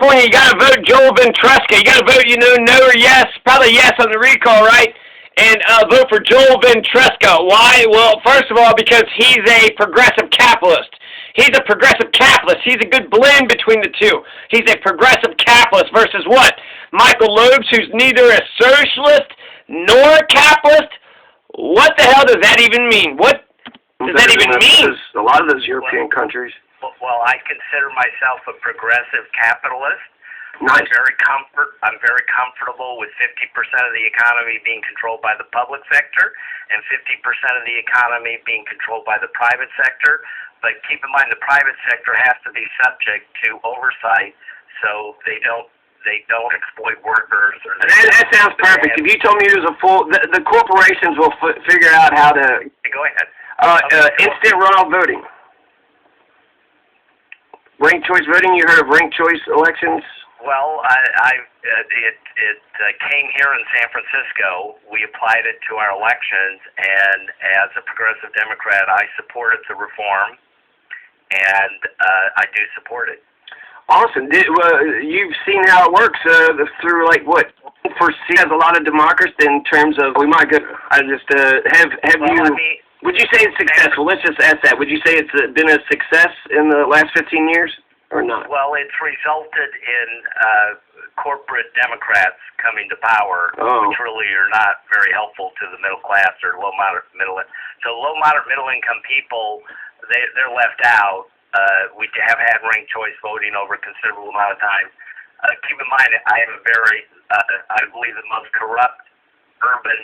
California, you got to vote Joel Ventresca. You got to vote, no or yes. Probably yes on the recall, right? And vote for Joel Ventresca. Why? Well, first of all, because he's a progressive capitalist. He's a progressive capitalist. He's a good blend between the two. He's a progressive capitalist versus what? Michael Loebs, who's neither a socialist nor a capitalist. What the hell does that even mean? What does that even mean? A lot of those European countries. Well, I consider myself a progressive capitalist. Nice. I'm very comfortable with 50% of the economy being controlled by the public sector and 50% of the economy being controlled by the private sector. But keep in mind, the private sector has to be subject to oversight, so they don't exploit workers. Or that sounds perfect. If you told me it was the corporations will figure out how to. Go ahead. Instant runoff voting. Ranked choice voting. You heard of ranked choice elections? Well, it came here in San Francisco. We applied it to our elections, and as a progressive Democrat, I supported the reform, and I do support it. Awesome. You've seen how it works through what? Foresee has a lot of democracy in terms of we might go. Would you say it's successful? Let's just ask that. Would you say it's been a success in the last 15 years? Or not? Well, it's resulted in corporate Democrats coming to power, which really are not very helpful to the middle class or low, moderate, middle. So low, moderate, middle income people, they're left out. We have had ranked choice voting over a considerable amount of time. Keep in mind, I am I believe the most corrupt urban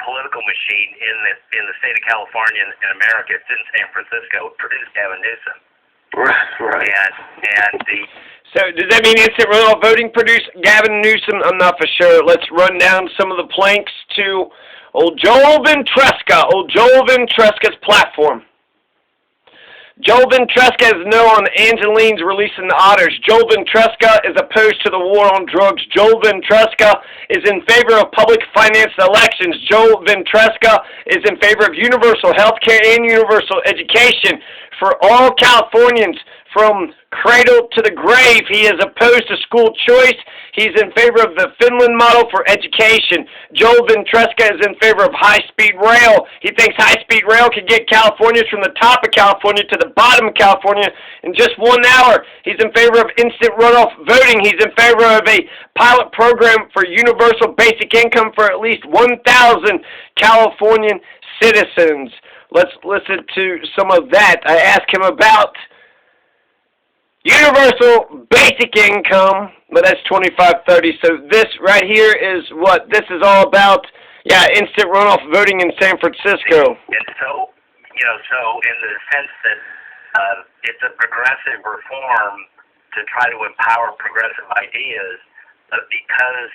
political machine in the state of California in America. It's in San Francisco. It produced Gavin Newsom. Right. So does that mean instant runoff voting produced Gavin Newsom? I'm not for sure. Let's run down some of the planks to old Joel Ventresca's platform. Joel Ventresca is no on Angeline's releasing the otters. Joel Ventresca is opposed to the war on drugs. Joel Ventresca is in favor of public financed elections. Joel Ventresca is in favor of universal health care and universal education for all Californians from cradle to the grave. He is opposed to school choice. He's in favor of the Finland model for education. Joel Ventresca is in favor of high-speed rail. He thinks high-speed rail can get Californians from the top of California to the bottom of California in just 1 hour. He's in favor of instant runoff voting. He's in favor of a pilot program for universal basic income for at least 1,000 Californian citizens. Let's listen to some of that. I asked him about universal basic income, but that's 2530. So this right here is what this is all about. Yeah, instant runoff voting in San Francisco. And so, so in the sense that it's a progressive reform to try to empower progressive ideas, but because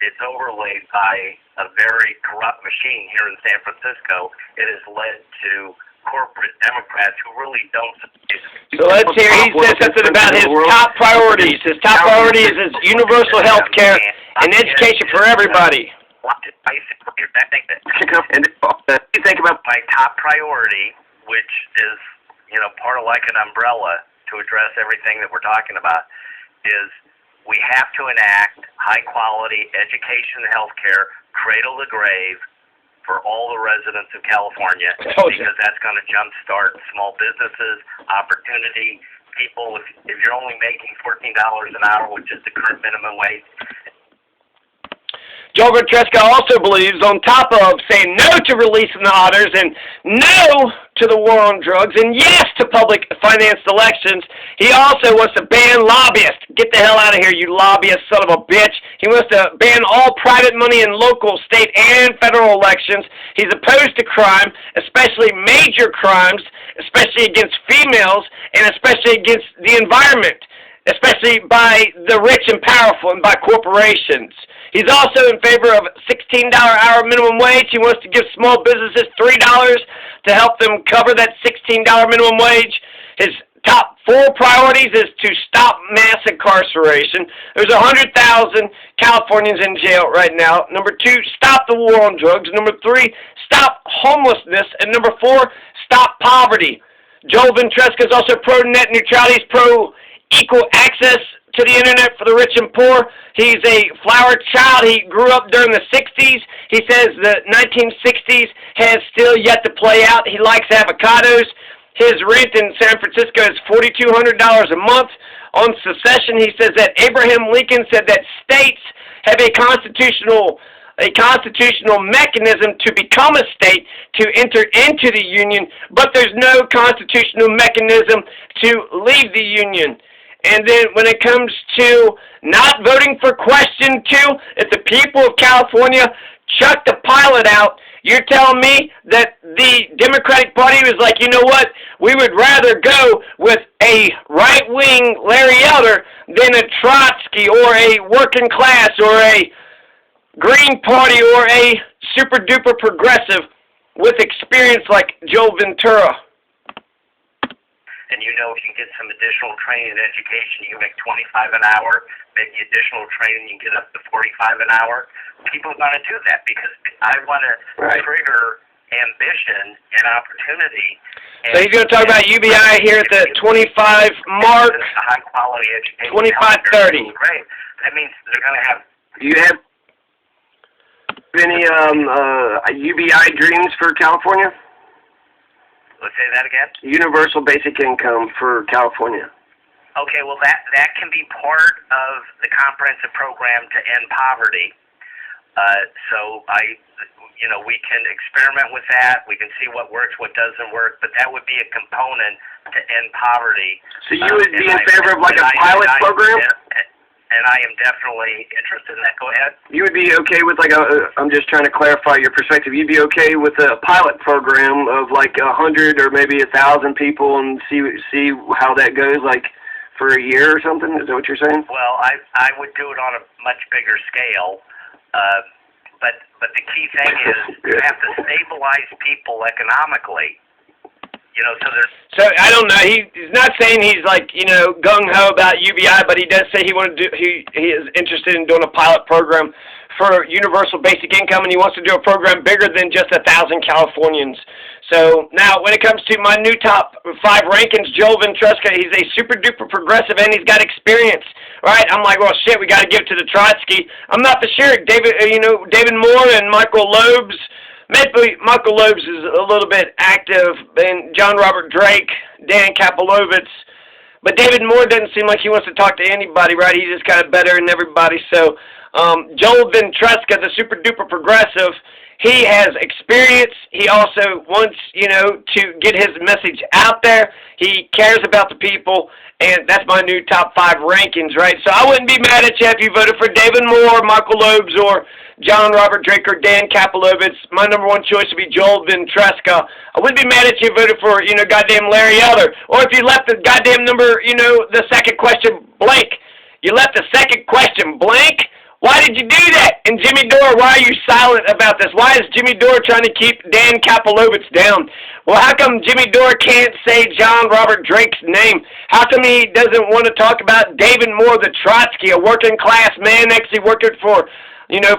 it's overlaid by a very corrupt machine here in San Francisco, it has led to corporate Democrats who really don't. So let's hear. He says something about his top priorities. His top priority is universal health care and education for everybody. You think about my top priority, which is part of like an umbrella to address everything that we're talking about, is we have to enact high quality education and health care, cradle to grave, for all the residents of California, because that's going to jumpstart small businesses, opportunity. People, if you're only making $14 an hour, which is the current minimum wage. Joel Ventresca also believes, on top of saying no to releasing the otters and no to the war on drugs and yes to public financed elections, he also wants to ban lobbyists. Get the hell out of here, you lobbyist son of a bitch. He wants to ban all private money in local, state, and federal elections. He's opposed to crime, especially major crimes, especially against females, and especially against the environment, especially by the rich and powerful and by corporations. He's also in favor of $16 hour minimum wage. He wants to give small businesses $3 to help them cover that $16 minimum wage. His top 4 priorities is to stop mass incarceration. There's 100,000 Californians in jail right now. Number 2, stop the war on drugs. Number 3, stop homelessness. And number 4, stop poverty. Joel Ventresca is also pro-net neutrality. He's pro equal access to the internet for the rich and poor. He's a flower child. He grew up during the 60s. He says the 1960s has still yet to play out. He likes avocados. His rent in San Francisco is $4,200 a month. On secession, he says that Abraham Lincoln said that states have a constitutional mechanism to become a state, to enter into the union, but there's no constitutional mechanism to leave the union. And then when it comes to not voting for question 2, if the people of California chuck the pilot out, you're telling me that the Democratic Party was like, you know what, we would rather go with a right-wing Larry Elder than a Trotsky or a working class or a Green Party or a super-duper progressive with experience like Joe Ventura. And you know, if you get some additional training and education, you make $25 an hour, maybe additional training, you get up to $45 an hour. People are going to do that because I want to trigger ambition and opportunity. So he's going to talk about UBI here at the 25 mark, high quality education. 25-30. Right. That means they're going to have. Do you have any UBI dreams for California? Let's say that again. Universal basic income for California. Okay, well that can be part of the comprehensive program to end poverty. So we can experiment with that. We can see what works, what doesn't work, but that would be a component to end poverty. So you would be in favor of like a pilot program? And I am definitely interested in that. Go ahead. You would be okay with like I'm just trying to clarify your perspective. You'd be okay with a pilot program of like 100 or maybe 1,000 people and see how that goes, like for a year or something? Is that what you're saying? Well, I would do it on a much bigger scale. But the key thing is you have to stabilize people economically. So I don't know. He's not saying he's like gung ho about UBI, but he does say he is interested in doing a pilot program for universal basic income, and he wants to do a program bigger than just 1,000 Californians. So now, when it comes to my new top 5 rankings, Joel Ventresca, he's a super duper progressive and he's got experience. Right? I'm like, well, shit, we got to give it to the Trotsky. I'm not for sure. David Moore and Michael Loeb's. Maybe Michael Loeb's is a little bit active, and John Robert Drake, Dan Kapilovitz. But David Moore doesn't seem like he wants to talk to anybody, right? He's just kind of better than everybody. So Joel Ventresca, the super-duper progressive, he has experience. He also wants, to get his message out there. He cares about the people, and that's my new top 5 rankings, right? So I wouldn't be mad at you if you voted for David Moore, Michael Loeb's, or John Robert Drake or Dan Kapilovitz. My number 1 choice would be Joel Ventresca. I wouldn't be mad at you if you voted for, goddamn Larry Elder. Or if you left the goddamn number, the second question blank. You left the second question blank? Why did you do that? And Jimmy Dore, why are you silent about this? Why is Jimmy Dore trying to keep Dan Kapilovitz down? Well, how come Jimmy Dore can't say John Robert Drake's name? How come he doesn't want to talk about David Moore, the Trotsky, a working class man actually working for,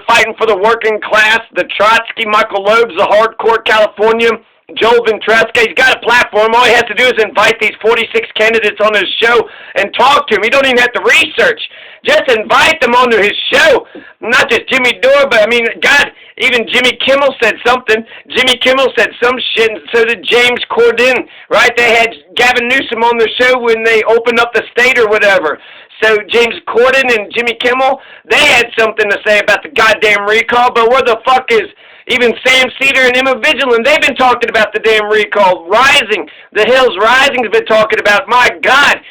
fighting for the working class, the Trotsky, Michael Loeb's, the hardcore Californian, Joel Ventresca? He's got a platform. All he has to do is invite these 46 candidates on his show and talk to him. He don't even have to research. Just invite them onto his show. Not just Jimmy Dore, but God, even Jimmy Kimmel said something. Jimmy Kimmel said some shit, and so did James Corden, right? They had Gavin Newsom on the show when they opened up the state or whatever. So James Corden and Jimmy Kimmel, they had something to say about the goddamn recall, but where the fuck is even Sam Cedar and Emma Vigilant? They've been talking about the damn recall. Rising, the Hills Rising has been talking about it. My God,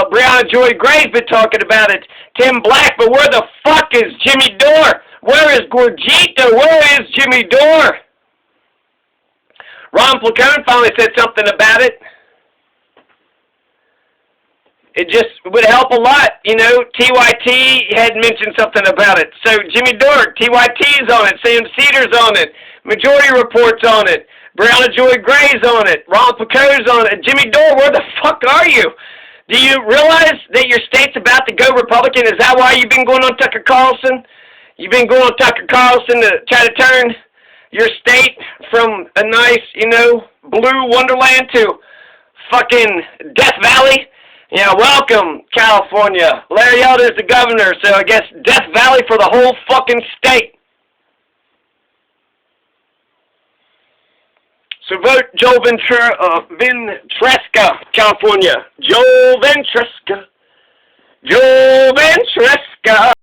Breonna Joy Gray's been talking about it. Tim Black, but where the fuck is Jimmy Dore? Where is Gurjita? Where is Jimmy Dore? Ron Placone finally said something about it. It just would help a lot, TYT had mentioned something about it. So Jimmy Dore, TYT's on it. Sam Cedar's on it. Majority Report's on it. Breonna Joy Gray's on it. Ron Placone's on it. Jimmy Dore, where the fuck are you? Do you realize that your state's about to go Republican? Is that why you've been going on Tucker Carlson? You've been going on Tucker Carlson to try to turn your state from a nice, blue wonderland to fucking Death Valley? Yeah, welcome, California. Larry Elder's the governor, so I guess Death Valley for the whole fucking state. So vote Joe Ventresca, California. Joe Ventresca. Joe Ventresca.